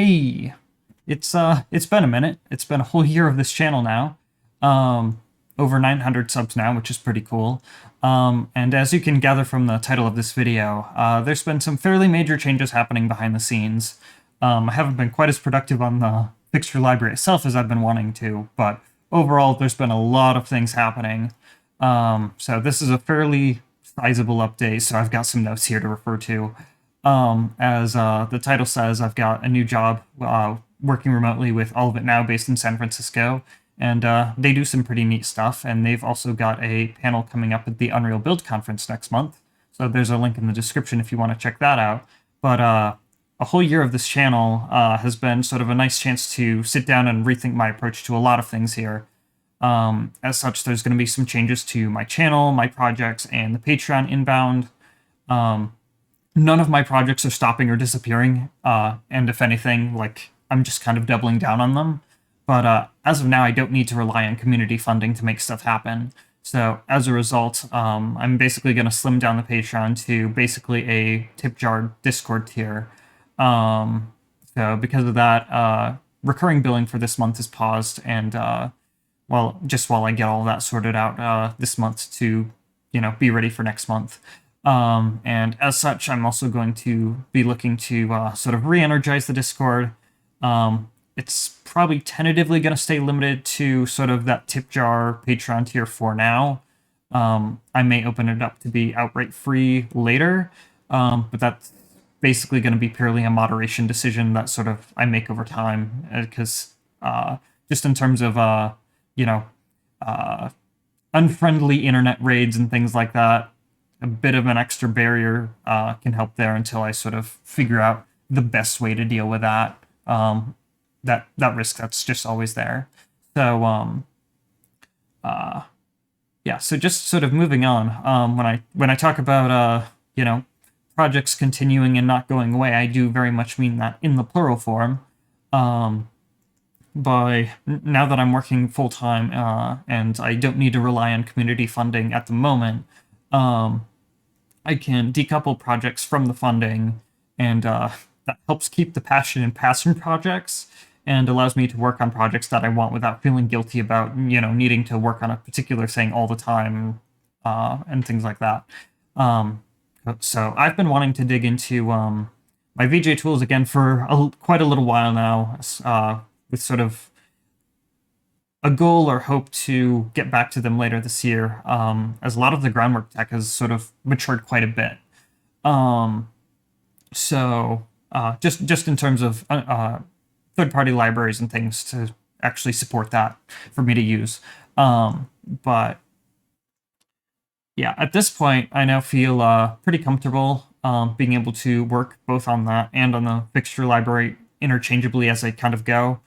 Hey, it's been a minute. It's been a whole year of this channel now. Over 900 subs now, which is pretty cool. And as you can gather from the title of this video, there's been some fairly major changes happening behind the scenes. I haven't been quite as productive on the fixture library itself as I've been wanting to, but overall there's been a lot of things happening. So this is a fairly sizable update, so I've got some notes here to refer to. As the title says, I've got a new job working remotely with All of It Now based in San Francisco, and they do some pretty neat stuff, and they've also got a panel coming up at the Unreal Build Conference next month, so there's a link in the description if you want to check that out. But a whole year of this channel has been sort of a nice chance to sit down and rethink my approach to a lot of things here. As such, there's going to be some changes to my channel, my projects, and the Patreon inbound. None of my projects are stopping or disappearing, and if anything, like, I'm just kind of doubling down on them. But as of now, I don't need to rely on community funding to make stuff happen. So as a result, I'm basically going to slim down the Patreon to basically a tip jar Discord tier. So because of that, recurring billing for this month is paused, and well, just while I get all that sorted out this month to, be ready for next month. And as such, I'm also going to be looking to sort of re-energize the Discord. It's probably tentatively going to stay limited to sort of that tip jar Patreon tier for now. I may open it up to be outright free later, but that's basically going to be purely a moderation decision that sort of I make over time, because just in terms of, unfriendly internet raids and things like that, a bit of an extra barrier can help there until I sort of figure out the best way to deal with that. That risk that's just always there. So yeah. So just sort of moving on. When I talk about projects continuing and not going away, I do very much mean that in the plural form. Now that I'm working full time and I don't need to rely on community funding at the moment, I can decouple projects from the funding, and that helps keep the passion in passion projects and allows me to work on projects that I want without feeling guilty about, needing to work on a particular thing all the time and things like that. So I've been wanting to dig into my VJ tools again for quite a little while now, with sort of a goal or hope to get back to them later this year, as a lot of the groundwork tech has sort of matured quite a bit. So just in terms of third-party libraries and things to actually support that for me to use. But yeah, at this point, I now feel pretty comfortable being able to work both on that and on the fixture library interchangeably as I kind of go.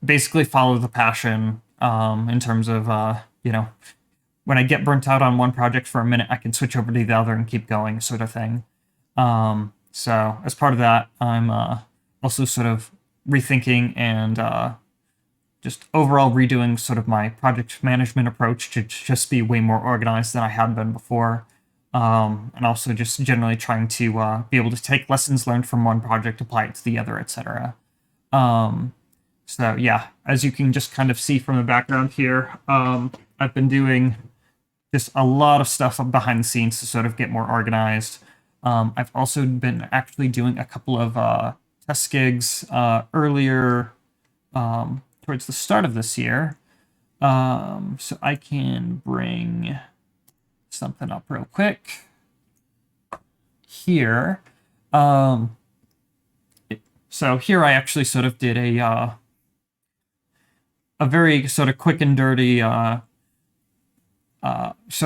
Basically follow the passion in terms of, when I get burnt out on one project for a minute, I can switch over to the other and keep going, sort of thing. So as part of that, I'm also sort of rethinking and just overall redoing sort of my project management approach to just be way more organized than I had been before. And also just generally trying to be able to take lessons learned from one project, apply it to the other, etc. So yeah, as you can just kind of see from the background here, I've been doing just a lot of stuff behind the scenes to sort of get more organized. I've also been actually doing a couple of test gigs earlier towards the start of this year. So I can bring something up real quick here. So here I actually sort of did a very sort of quick and dirty sort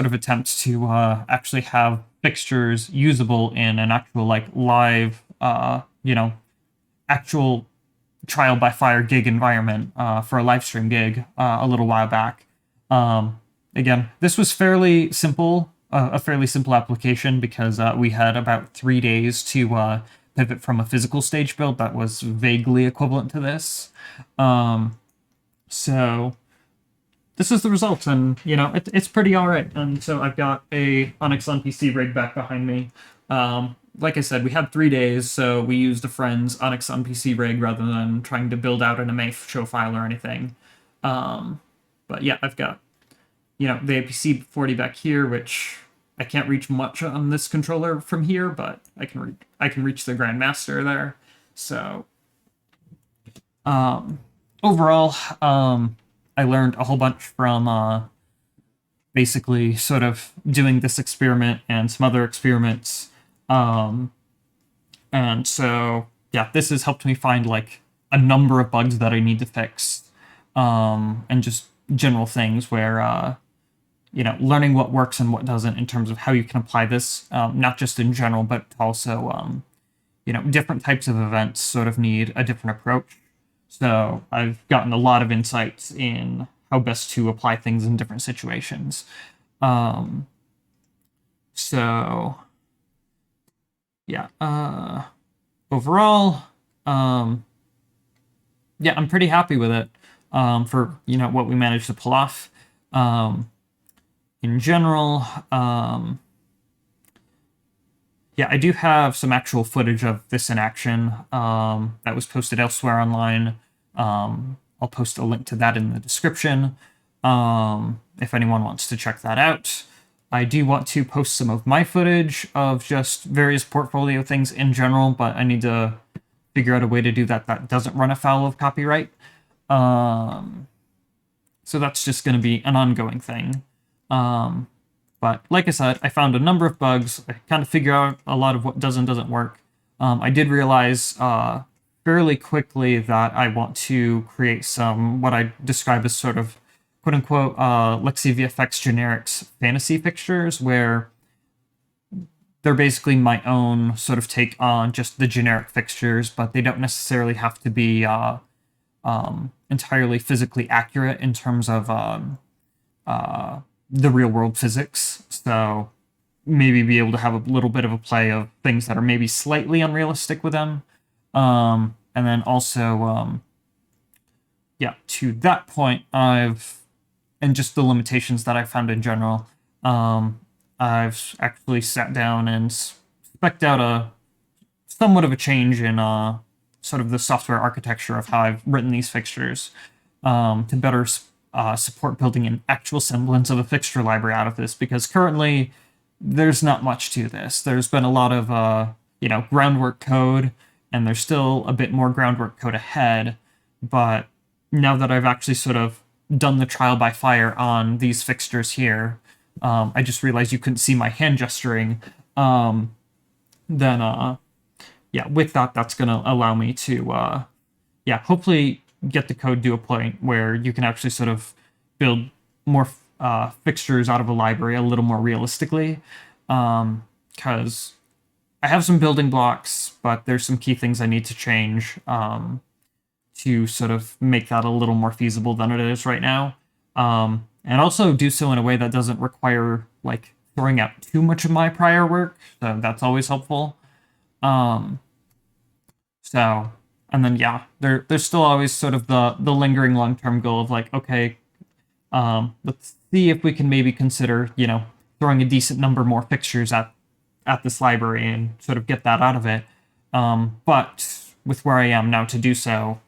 of attempt to actually have fixtures usable in an actual live actual trial by fire gig environment for a live stream gig a little while back. Again, this was fairly simple, a fairly simple application, because we had about 3 days to pivot from a physical stage build that was vaguely equivalent to this. So this is the result, and it's pretty all right. And so I've got a Onyx on PC rig back behind me, like I said, we had 3 days, so we used a friend's Onyx on PC rig rather than trying to build out an MA show file or anything. Um, but yeah, I've got, the APC 40 back here, which I can't reach much on this controller from here, but I can reach the Grandmaster there. So overall, I learned a whole bunch from basically sort of doing this experiment and some other experiments. And so, yeah, this has helped me find like a number of bugs that I need to fix, and just general things where, learning what works and what doesn't in terms of how you can apply this, not just in general, but also, different types of events sort of need a different approach. So I've gotten a lot of insights in how best to apply things in different situations. So yeah, overall, yeah, I'm pretty happy with it, for what we managed to pull off. In general, yeah, I do have some actual footage of this in action, that was posted elsewhere online. I'll post a link to that in the description, if anyone wants to check that out. I do want to post some of my footage of just various portfolio things in general, but I need to figure out a way to do that that doesn't run afoul of copyright. So that's just going to be an ongoing thing. But like I said, I found a number of bugs. I kind of figure out a lot of what does and doesn't work. I did realize fairly quickly that I want to create some what I describe as sort of quote-unquote Lexi VFX generics fantasy fixtures, where they're basically my own sort of take on just the generic fixtures, but they don't necessarily have to be entirely physically accurate in terms of the real-world physics. So maybe be able to have a little bit of a play of things that are maybe slightly unrealistic with them. And then also, yeah, to that point, and just the limitations that I found in general, I've actually sat down and spec'd out a somewhat of a change in sort of the software architecture of how I've written these fixtures, to better support building an actual semblance of a fixture library out of this, because currently there's not much to this. There's been a lot of groundwork code, and there's still a bit more groundwork code ahead, but now that I've actually sort of done the trial by fire on these fixtures here, I just realized you couldn't see my hand gesturing. Then yeah, with that, that's gonna allow me to hopefully get the code to a point where you can actually sort of build more fixtures out of a library a little more realistically, because I have some building blocks, but there's some key things I need to change, to sort of make that a little more feasible than it is right now. And also do so in a way that doesn't require like throwing out too much of my prior work. So that's always helpful. So, and then yeah, there's still always sort of the lingering long-term goal of like, okay, let's see if we can maybe consider, throwing a decent number more fixtures at this library and sort of get that out of it. But with where I am now to do so,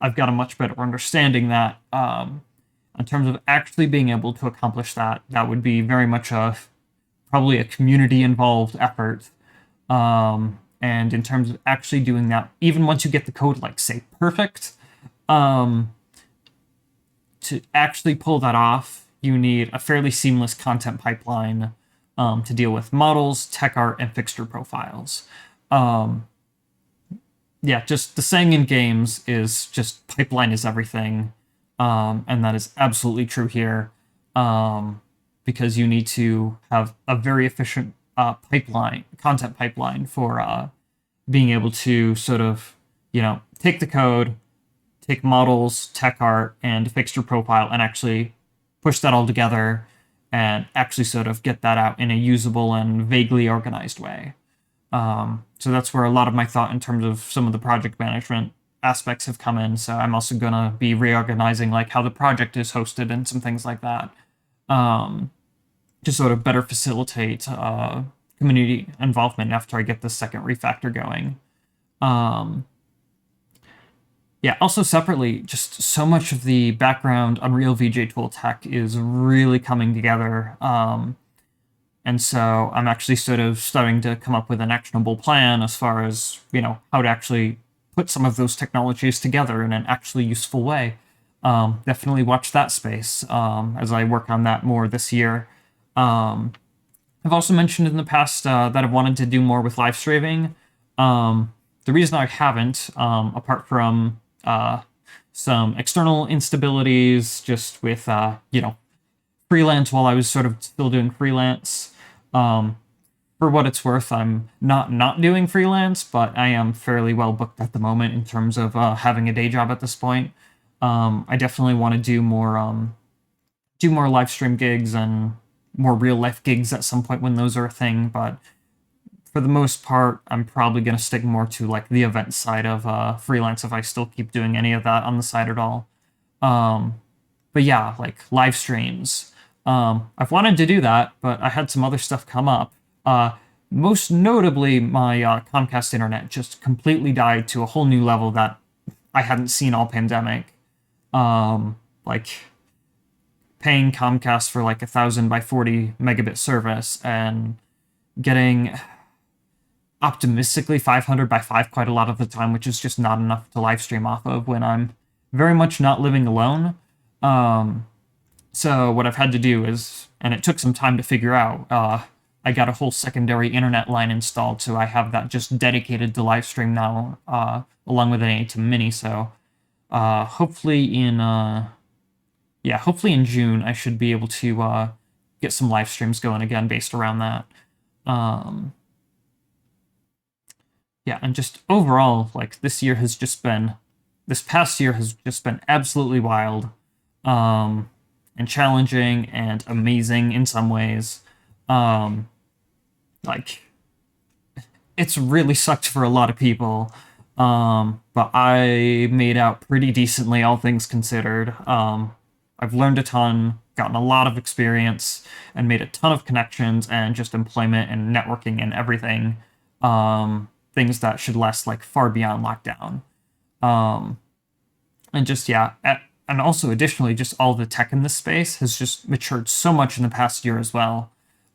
I've got a much better understanding that, in terms of actually being able to accomplish that, that would be very much probably a community-involved effort. And in terms of actually doing that, even once you get the code, like, say, perfect, to actually pull that off, you need a fairly seamless content pipeline, to deal with models, tech art, and fixture profiles. Yeah, just the saying in games is just pipeline is everything, and that is absolutely true here, because you need to have a very efficient content pipeline for being able to sort of, take the code, take models, tech art, and fixture profile, and actually push that all together and actually sort of get that out in a usable and vaguely organized way. So that's where a lot of my thought in terms of some of the project management aspects have come in. So I'm also going to be reorganizing like how the project is hosted and some things like that, to sort of better facilitate community involvement after I get the second refactor going. Um, yeah, also separately, just so much of the background Unreal VJ tool tech is really coming together. And so I'm actually sort of starting to come up with an actionable plan as far as, how to actually put some of those technologies together in an actually useful way. Definitely watch that space as I work on that more this year. I've also mentioned in the past that I've wanted to do more with live streaming. The reason I haven't, apart from some external instabilities, just with freelance while I was sort of still doing freelance. For what it's worth, I'm not doing freelance, but I am fairly well booked at the moment in terms of having a day job at this point. I definitely want to do more live stream gigs and more real life gigs at some point when those are a thing, but for the most part, I'm probably going to stick more to like the event side of freelance if I still keep doing any of that on the side at all. But yeah, like live streams. I've wanted to do that, but I had some other stuff come up. Most notably, my Comcast internet just completely died to a whole new level that I hadn't seen all pandemic. Like paying Comcast for like 1,000 by 40 megabit service and getting optimistically 500 by 5 quite a lot of the time, which is just not enough to live stream off of when I'm very much not living alone. So what I've had to do is, and it took some time to figure out, I got a whole secondary internet line installed, so I have that just dedicated to live stream now, along with an A2 Mini. So hopefully in June I should be able to get some live streams going again based around that. Yeah, and just overall, like this past year has just been absolutely wild, and challenging and amazing in some ways. Like it's really sucked for a lot of people, but I made out pretty decently, all things considered. I've learned a ton, gotten a lot of experience, and made a ton of connections and just employment and networking and everything. Things that should last like far beyond lockdown. And just and also additionally, just all the tech in this space has just matured so much in the past year as well.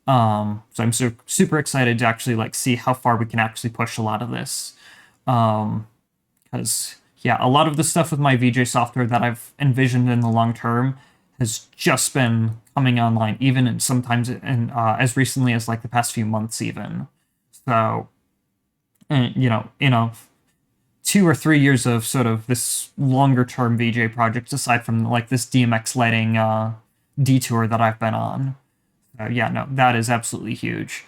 So I'm super excited to actually like see how far we can actually push a lot of this. Because a lot of the stuff with my VJ software that I've envisioned in the long term has just been coming online, even sometimes as recently as like the past few months, even. So, and, 2 or 3 years of sort of this longer term VJ project, aside from like this DMX lighting detour that I've been on. That is absolutely huge.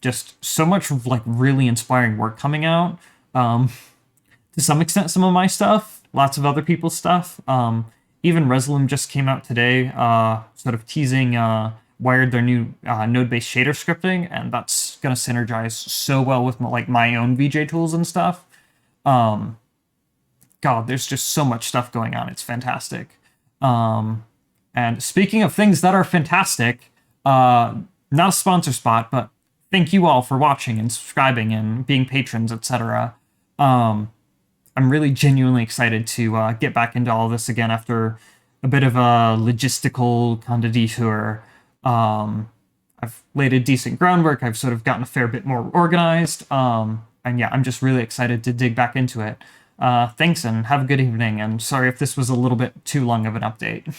Just so much like really inspiring work coming out. To some extent, some of my stuff, lots of other people's stuff. Even Resolume just came out today, sort of teasing Wired their new node-based shader scripting, and that's gonna synergize so well with my own VJ tools and stuff. God, there's just so much stuff going on. It's fantastic. And speaking of things that are fantastic, not a sponsor spot, but thank you all for watching and subscribing and being patrons, etc. I'm really genuinely excited to get back into all this again after a bit of a logistical kind of detour. I've laid a decent groundwork. I've sort of gotten a fair bit more organized. And I'm just really excited to dig back into it. Thanks and have a good evening. And sorry if this was a little bit too long of an update.